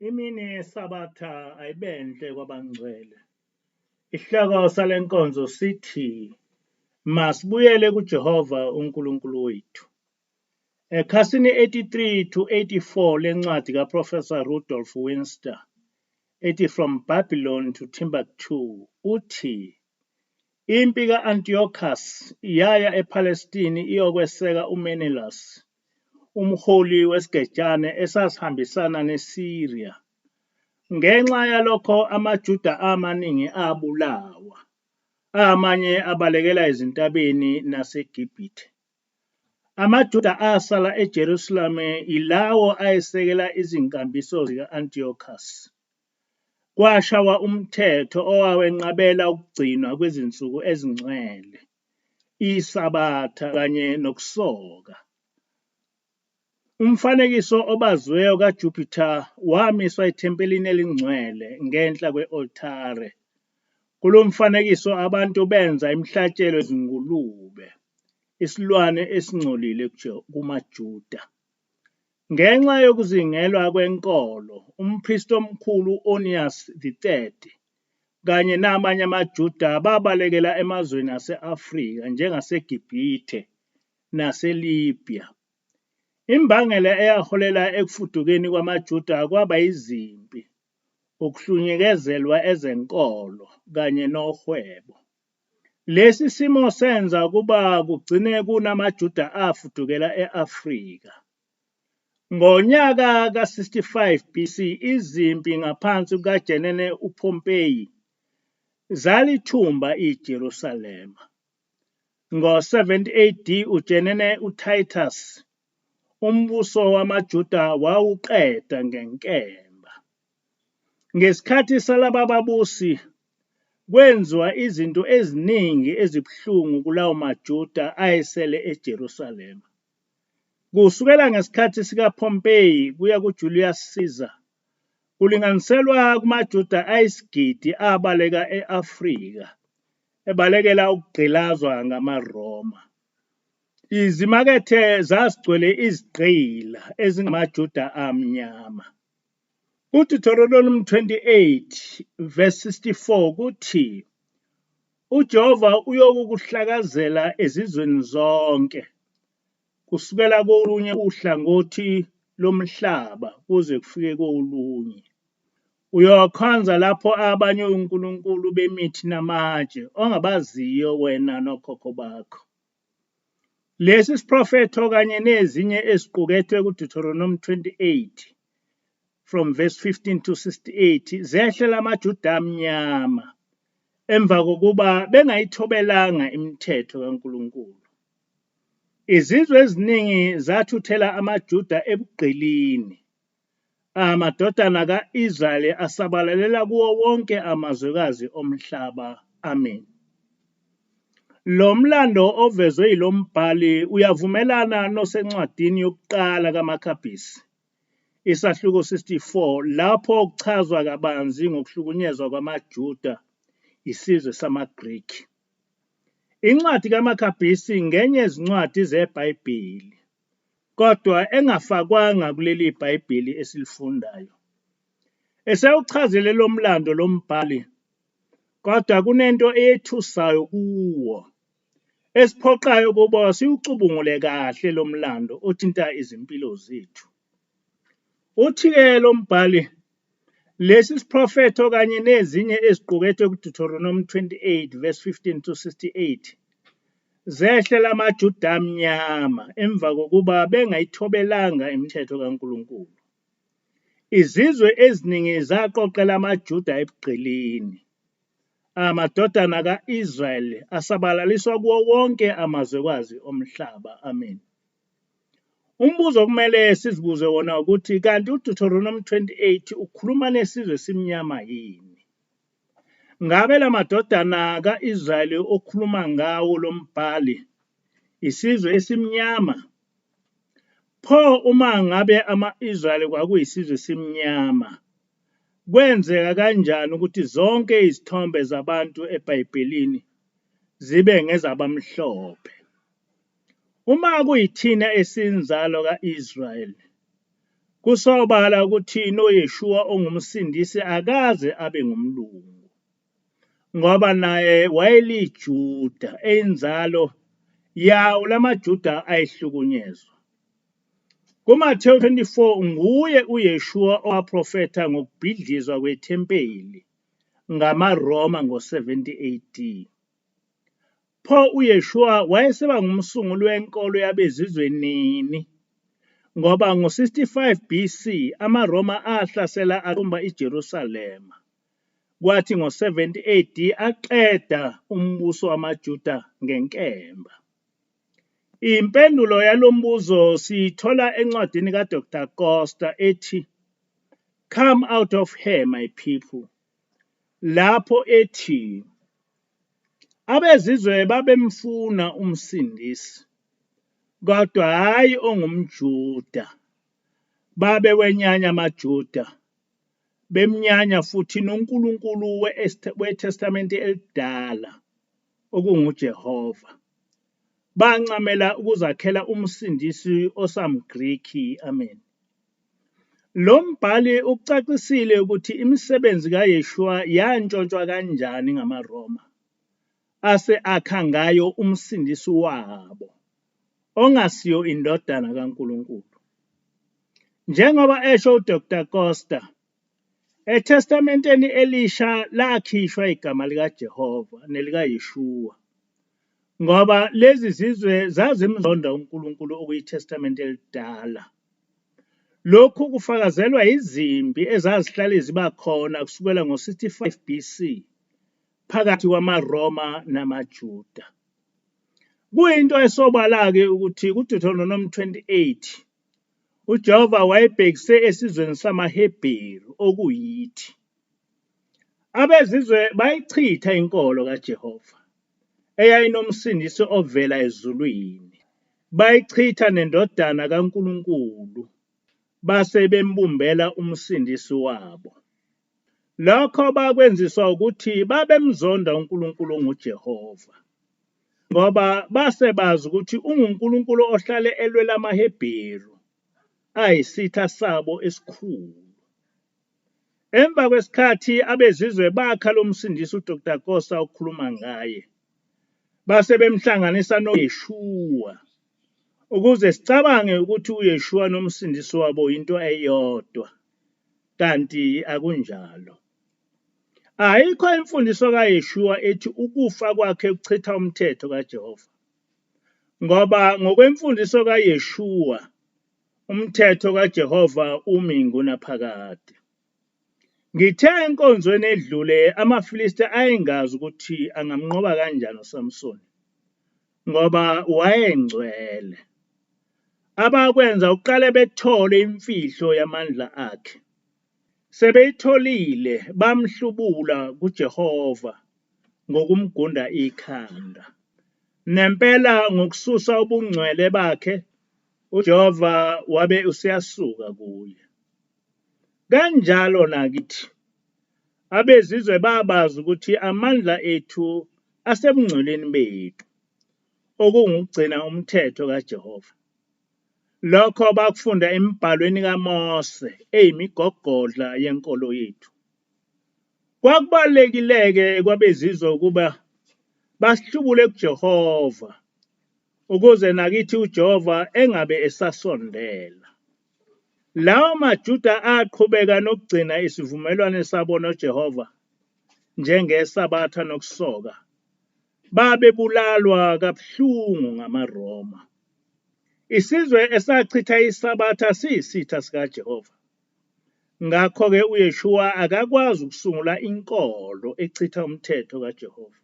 Imini yeSabatha ayibenhle kwabangcwele. Isihloko salenkonzo sithi Masibuyele kuJehova uNkulunkulu wethu. Ekhasini 83 to 84 lencwadi kaProfessor Rudolf Winster ethi From Babylon to Timbuktu uthi impi ka-Antiochus yaya ePalestine iyokweseka uMenelaus, umholi wesigejane esasihambisana neSiriya. Ngenxa yalokho amaJuda amaningi abulawa, amanye abalekela ezintabeni naseGibhithe. AmaJuda asala eJerusalema ilawo ayesekela izinkambiso zika-Antiochus. Kwashawa umthetho owawenqabela ukugcinwa kwezinsuku ezingcwele, iSabatha kanye nokusoka. Umfanekiso obaziweyo kaJupiter wamiswa ethempelini elingcwele ngenhla kwe-olthare. Kulo mfanekiso abantu benza imihlatshelo yezingulube, isilwane esingcolile kumaJuda. Ngenxa yokuzingelwa kwenkolo, umpristi omkhulu Onias III kanye namanye amaJuda babalekela emazweni ase-Afrika njengaseGibhithe naseLibya. Imbangela eyaholela ekufudukeni kwamaJuda kwaba izimpi, ukuhlukunyezelwa ezenkolo kanye nohwebo. Lesi simo senza ukuba kugcine kunamaJuda afudukela e-Afrika. Ngonyaka ka-65 BC izimpi ngaphansi kukajenene uPompeyi zalithumba iJerusalema. Ngo-70 AD ujenene uTitus umbuso wamaJuda wawuqeda ngenkemba. Ngesikhathi salaba babusi kwenziwa izinto eziningi ezibuhlungu kulawo maJuda ayesele eJerusalema. Kusukela ngesikhathi sikaPompeyi kuya kuJulius Caesar, kulinganiselwa kumaJuda ayisigidi abaleka e-Afrika, ebalekela ukugqilazwa ngamaRoma. Izimakethe zazigcwele izigqila ezingamaJuda amnyama. UDuteronomy 28 verse 64 kuthi uJehova uyokukuhlakazela ezizweni zonke, kusukela kolunye uhlangothi lomhlaba kuze kufike kolunye. Uyokhonza lapho abanye unkulunkulu bemithi namatshe ongabaziyo wena nokhokho bakho. Lesi siprofetho kanye nezinye eziqukethwe kuDuteronomy 28 from verse 15 to 68 zehlela amaJuda amnyama emva kokuba bengayithobelanga imithetho kaNkulunkulu. Izizwe eziningi zathuthela amaJuda ebugqilini. Amadodana ka-Israyeli asabalalela kuwo wonke amazwekazi omhlaba. Amen. Lo mlando ovezwe yilo mbhali uyavumelana nosencwadini yokuqala kaMakhabhisi, isahluko 64, lapho kuchazwa kabanzi ngokuhlukunyezwa kwamaJuda isizwe samaGrikhi. Incwadi kaMakhabhisi ngenye yezincwadi zeBhayibheli, kodwa engafakwanga kuleli iBhayibheli esilifundayo. Esewuchazile lo mlando lo mbhali, kodwa kunento eyethusayo kuwo, esiphoqayo ukuba siwucubungule kahle lo mlando othinta izimpilo zethu. Uthi-ke lo mbhali, lesi siprofetho kanye nezinye eziqukethwe kuDuteronomy 28 verse 15 to 68 zehlela amaJuda amnyama emva kokuba bengayithobelanga imithetho kaNkulunkulu. Izizwe eziningi zaqoqela amaJuda ebugqilini. Amadodana ka-Israyeli asabalaliswa kuwo wonke amazwekazi omhlaba. Amen. Umbuzo okumele sizibuze wona ukuthi kanti uDuteronomy 28 ukhuluma nesizwe esimnyama yini? Ngabe la madodana ka-Israyeli okhuluma ngawo lo mbhali isizwe esimnyama? Pho uma ngabe ama-Israyeli kwakuyisizwe esimnyama, kwenzeka kanjani ukuthi zonke izithombe zabantu eBhayibhelini zibe ngezabamhlophe? Uma kuyithina esiyinzalo ka-Israyeli, Kusobala ukuthi noYeshua ongumsindisi akaze abe ngumlungu, ngoba naye wayeliJuda eyinzalo yawo lamaJuda ayehlukunyezwa. KuMathewu 24 nguye uYeshua owaprofetha ngokubhidlizwa kwethempeli ngamaRoma ngo-70 AD. Pho uYeshua wayeseba ngumsunguli wenkolo yabezizwe nini? Ngoba ngo-65 BC amaRoma ahlasela aqumba iJerusalema, kwathi ngo-70 AD aqeda umbuso wamaJuda ngenkemba. Impendulo yalombuzo siyithola encwadini kaDr Costa ethi Come out of her, my people, lapho ethi abezizwe babemfuna umsindisi, kodwa hayi ongumJuda. Babewenyanya amaJuda, bemnyanya futhi noNkulunkulu weTestamenti elidala, okunguJehova. Bancamela ukuzakhela umsindisi osamGrikhi. Amen. Lo mbhali ucacisile ukuthi imisebenzi kaYeshua yantshontshwa kanjani ngamaRoma, ase-akha ngayo umsindisi wabo, ongasiyo indodana kaNkulunkulu. Njengoba esho uDr Costa, eTestamenteni Elisha lakhishwa igama likaJehova nelikaYeshua, ngoba lezi zizwe zazimzonda uNkulunkulu okuyiTestamenti elidala. Lokhu kufakazelwa izimpi ezazihlale ziba khona kusukela ngo-65 BC phakathi kwamaRoma namaJuda. Kuyinto esobala-ke ukuthi kuDuteronomy 28 uJehova wayebhekise esizweni samaHebheru okuyithi. Abezizwe bayichitha inkolo kaJehova eyayinomsindisi ovela ezulwini, bayichitha nendodana kaNkulunkulu, base bembumbela umsindisi wabo. Lokho bakwenziswa ukuthi babemzonda uNkulunkulu onguJehova, ngoba base bazi ukuthi unguNkulunkulu ohlale elwela amaHebheru, ayisitha sabo esikhulu. Emva kwesikhathi abezizwe bakha lo msindisi uDr Costa okhuluma ngaye, base bemhlanganisa noYeshua, ukuze sicabange ukuthi uYeshua nomsindisi wabo into eyodwa, kanti akunjalo. Ayikho imfundiso kaYeshua ethi ukufa kwakhe kuchitha umthetho kaJehova, ngoba ngokwemfundiso kaYeshua umthetho kaJehova umi ngunaphakade. Ngithe enkonzweni edlule amaFilisti ayengazi ukuthi angamnqoba kanjani uSamsoni, ngoba wayengcwele. Abakwenza uqale bethole imfihlo yamandla akhe. Sebeyitholile bamhlubula kuJehova ngokumgunda ikhanda. Nempela ngokususa ubungcwele bakhe, uJehova wabe useyasuka kuye. Kanjalo nakithi abezizwe babazi ukuthi amandla ethu asebungcweleni bethu, okungukugcina umthetho kaJehova. Lokho bakufunda emibhalweni kaMose eyimigogodla yenkolo yethu. Kwakubalulekile-ke kwabezizwe ukuba basihlubule kuJehova, ukuze nakithi uJehova engabe esasondela. Lawo maJuda aqhubeka nokugcina isivumelwano sabo noJehova njengeSabatha nokusoka, babebulalwa kabuhlungu ngamaRoma. Isizwe esachitha iSabatha siyisitha sikaJehova. Ngakho-ke uYeshua akakwazi ukusungula inkolo echitha umthetho kaJehova.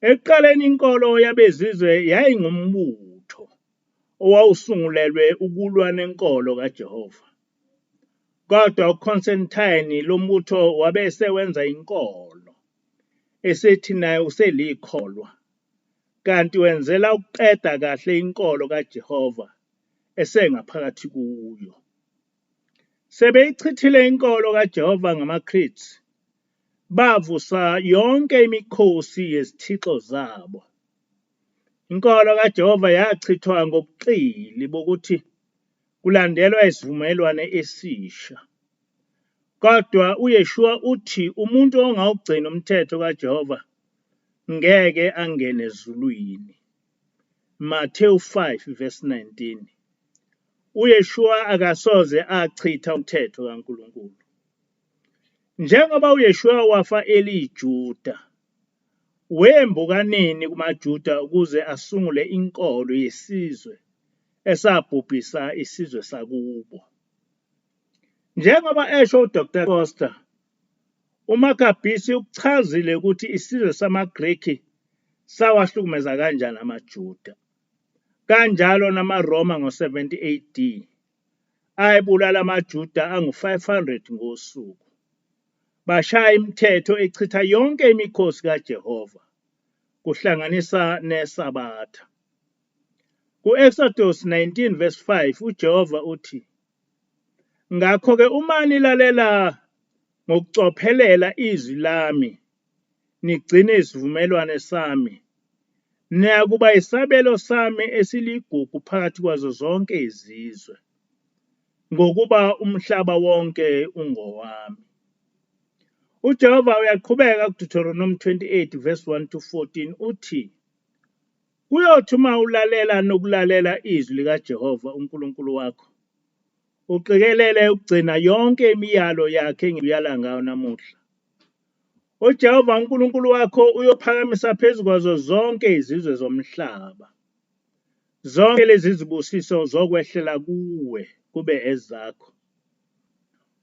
Ekuqaleni inkolo yabezizwe yayingumbutho owawusungulelwe ukulwa nenkolo kaJehova. Kodwa uConstantine lombutho wabe esewenza inkolo, esethi naye uselikholwa, kanti wenzela ukuqeda kahle inkolo kaJehova esengaphakathi kuyo. Sebeyichithile inkolo kaJehova ngamaCrete, bavusa yonke imikhosi yezithixo zabo. Inkolo kaJehova yachithwa ngobuqili bokuthi kulandelwa isivumelwano esisha. Kodwa uYeshua uthi umuntu ongawugcina umthetho kaJehova ngeke angene ezulwini. Mateyu 5:19. uYeshua akasoze achitha umthetho kaNkulunkulu. Njengoba uYeshua wafa eliJuda, wembuka nini kumaJuda ukuze asungule inkolo yesizwe esabhubhisa isizwe sakubo. Njengoba esho uDr Costa, uMagabisi ukuchazile ukuthi isizwe samaGreki sawahlukumeza kanjani amaJuda. Kanjalo namaRoma ngo-70 AD ayebulala amaJuda angu-500 ngosuku. Bashaya imithetho echitha yonke imikhosi kaJehova, kuhlanganisa neSabatha. Ku-Exodus 19:5 uJehova uthi, "Ngakho-ke uma nilalela ngokucophelela izwi lami, nigcine isivumelwano sami, niyakuba isabelo sami esiligugu phakathi kwazo zonke izizwe, ngokuba umhlaba wonke ungowami." uJehova uyaqhubeka kuDuteronomy 28:1-14 uthi, "Kuyothi uma ulalela nokulalela izwi likaJehova uNkulunkulu wakho, uqikelele ukugcina yonke imiyalo yakhe engikuyala ngayo namuhla, uJehova uNkulunkulu wakho uyophakamisa phezu kwazo zonke izizwe zomhlaba. Zonke lezi zibusiso zokwehlela kuwe kube ezakho.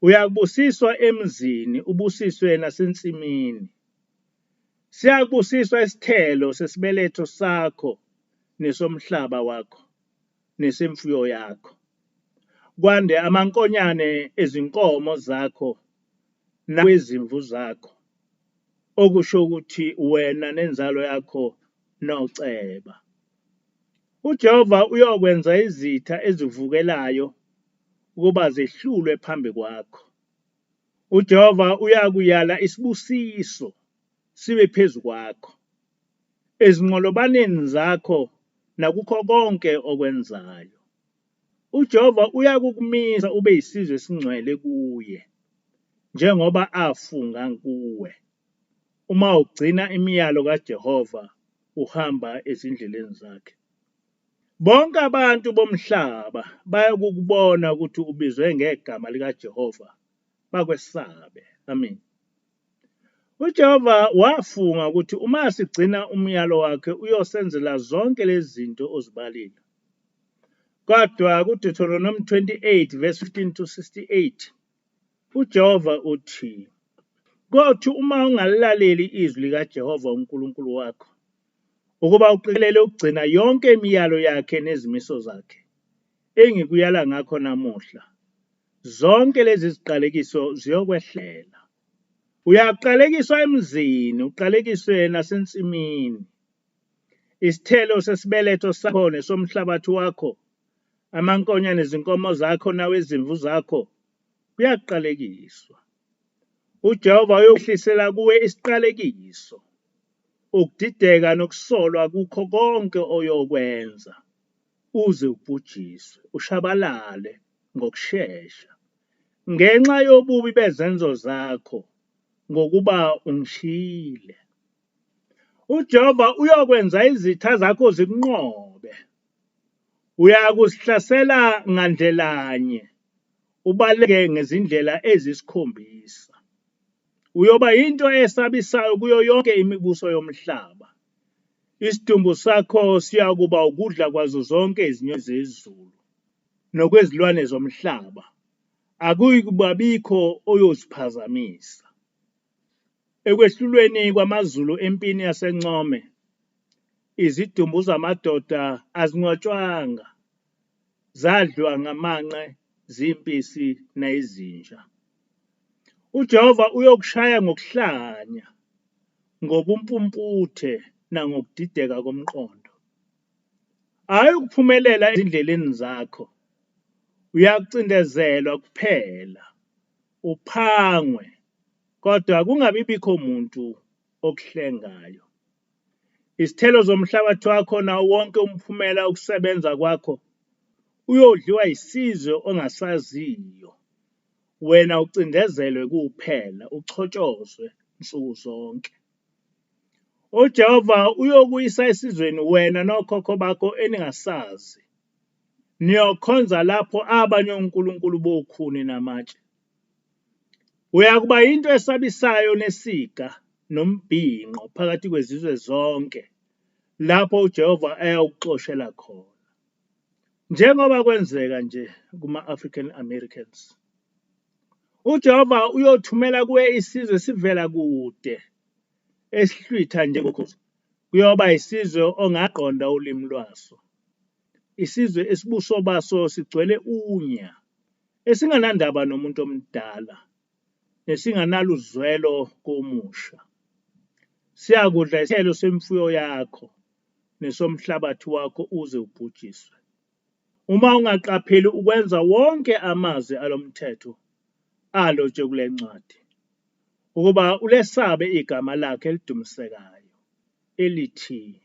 Uyakubusiswa emzini, ubusiswe nasensimini. Siyakubusiswa isithelo sesibeletho sakho nesomhlaba wakho nesemfuyo yakho. Kwande amankonyane ezinkomo zakho nawezimvu zakho, okusho ukuthi wena nenzalo yakho noceba. uJehova uyokwenza izitha ezivukelayo ukuba zehlulwe phambi kwakho. uJehova uyakuyala isibusiso sibe phezu kwakho, ezinqolobaneni zakho nakukho konke okwenzayo. uJehova uyakukumisa ube yisizwe esingcwele kuye, njengoba afunga kuwe, uma ugcina imiyalo kaJehova uhamba ezindleleni zakhe. Bonke abantu bomhlaba bayakukubona ukuthi ubizwe ngegama likaJehova, bakwesabe. Amen. uJehova wafunga ukuthi uma sigcina umyalo wakhe uyosenzela zonke lezi zinto ozibalile. Kodwa kuDuteronomy 28:15-68 uJehova uthi, "Kothi uma ungalilaleli izwi likaJehova uNkulunkulu wakho, ukuba uqikelele ukugcina yonke imiyalo yakhe nezimiso zakhe engikuyala ngakho namuhla, zonke lezi ziqalekiso ziyokwehlela. Uyaqalekiswa emzini, uqalekiswe nasensimini. Isithelo sesibeletho sakho nesomhlabathi wakho, amankonyane ezinkomo zakho nawezimvu zakho kuyaqalekiswa. uJehova uyokwehlisela kuwe isiqalekiso, ukudideka nokusolwa kukho konke oyokwenza, uze ubhujiswe, ushabalale ngokushesha, ngenxa yobubi bezenzo zakho, ngokuba ungishiyile. uJehova uyokwenza izitha zakho zikunqobe. Uyakuzihlasela ngandlelanye, ubaleke ngezindlela ezisikhombisa. Uyoba yinto esabisayo kuyo yonke imibuso yomhlaba. Isidumbu sakho siyakuba ukudla kwazo zonke izinyo zezulu nokwezilwane zomhlaba. Akuyikubabikho oyoziphazamisa. Ekwehlulweni kwamazulu empini yasencome, izidumbu zamadoda azinqotshwanga, zadliwa ngamanqe, zimpisi nayizinja. uJehova uyokushaya ngokuhlanya, ngobumpumputhe nangokudideka komqondo. Ayikuphumelela ezindleleni zakho, uyakucindezelwa kuphela, uphangwe, kodwa kungabibikho muntu okuhlengayo. Izithelo zomhlabathi wakho nawo wonke umphumela ukusebenza kwakho uyodliwa isizwe ongasaziyo, wena ucindezelwe kuphela, uchotshozwe nsuku zonke. UJehova uyokuyisa esizweni wena nokhokho bakho eningasazi, niyokhonza lapho abanye onkulunkulu bokhuni namatshe. Uyakuba yinto esabisayo nesiga nombhinqo phakathi kwezizwe zonke lapho uJehova ayakuxoshela khona, njengoba kwenzeka nje kuma-African Americans. UJehova uyothumela kuwe isizwe sivela kude esihlwitha njengokhozi, kuyoba isizwe ongaqonda ulimi lwaso, isizwe esibuso baso sigcwele unya, esinganandaba nomuntu omdala, nesinganalo uzwelo komusha. Siyakudla isithelo semfuyo yakho nesomhlabathi wakho uze ubhujiswe. Uma ungaqapheli ukwenza wonke amazwi alomthetho alotshwe kule ncwadi, ukuba ulesabe igama lakhe elidumisekayo, elithi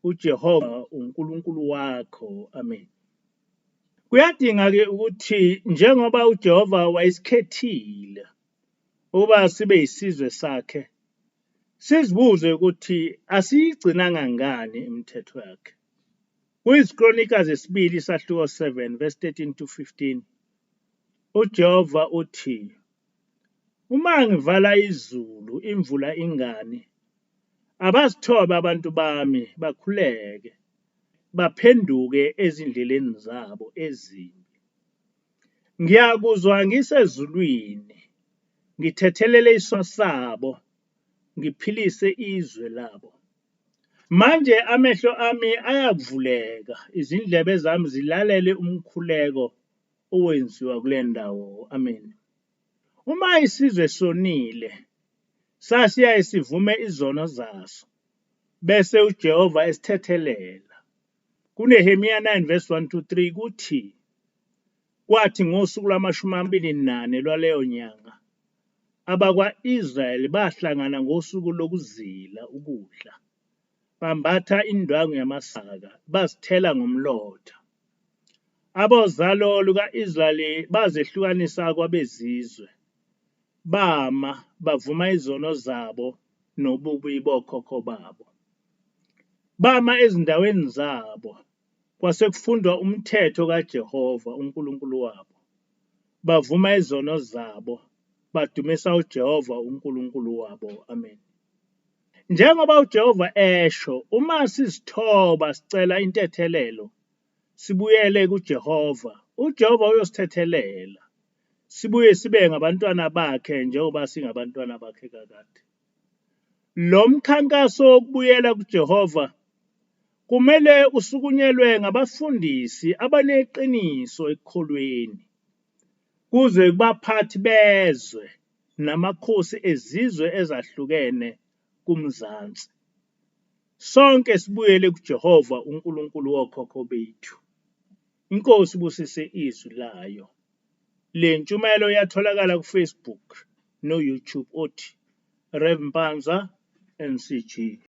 uJehova uNkulunkulu wakho. Amen. Kuyadinga-ke ukuthi njengoba uJehova wayesikhethile ukuba sibe yisizwe sakhe, sizibuze ukuthi asiyigcinanga ngani imithetho yakhe. Kuyizikronika zesibili isahluko 7 verse 13 to 15. UJehova uthi, uma ngivala izulu imvula ingani, abazithobe abantu bami bakhuleke, baphenduke ezindleleni zabo ezimbi. Ngiyakuzwa ngisezulwini, ngithethelele isono sabo, ngiphilise izwe labo. Manje amehlo ami ayakuvuleka, izindlebe zami zilalele umkhuleko owenziwa kule ndawo. Amen. Uma isizwe sonile, sasiyaye sivume izono zaso, bese uJehova esithethelela. KuNehemiya 9 verse 1 to 3 kuthi, kwathi ngosuku lwama-24 lwaleyo nyanga, abakwa-Israyeli bahlangana ngosuku lokuzila ukudla, bambatha indwangu yamasaka, bazithela ngomlotha. Abozalo luka-Israyeli bazehlukanisa kwabezizwe, bama bavuma izono zabo nobubi bokhokho babo. Bama ezindaweni zabo, kwasekufundwa umthetho kaJehova uNkulunkulu wabo. Bavuma izono zabo, badumisa uJehova uNkulunkulu wabo. Amen. Njengoba uJehova esho, uma sizithoba sicela intethelelo, sibuyele kuJehova, uJehova uyosithethelela, sibuye sibe ngabantwana bakhe njengoba singabantwana bakhe kakade. Lo mkhankaso wokubuyela kuJehova kumele usukunyelwe ngabafundisi abaneqiniso ekukholweni, kuze kubaphathi bezwe namakhosi ezizwe ezahlukene kumzansi. Sonke sibuyele kuJehova uNkulunkulu wokhokho bethu. Inkosi ibusise izwi layo. Le ntshumayelo yatholakala kuFacebook no-YouTube othi Rev Mpanza NCG.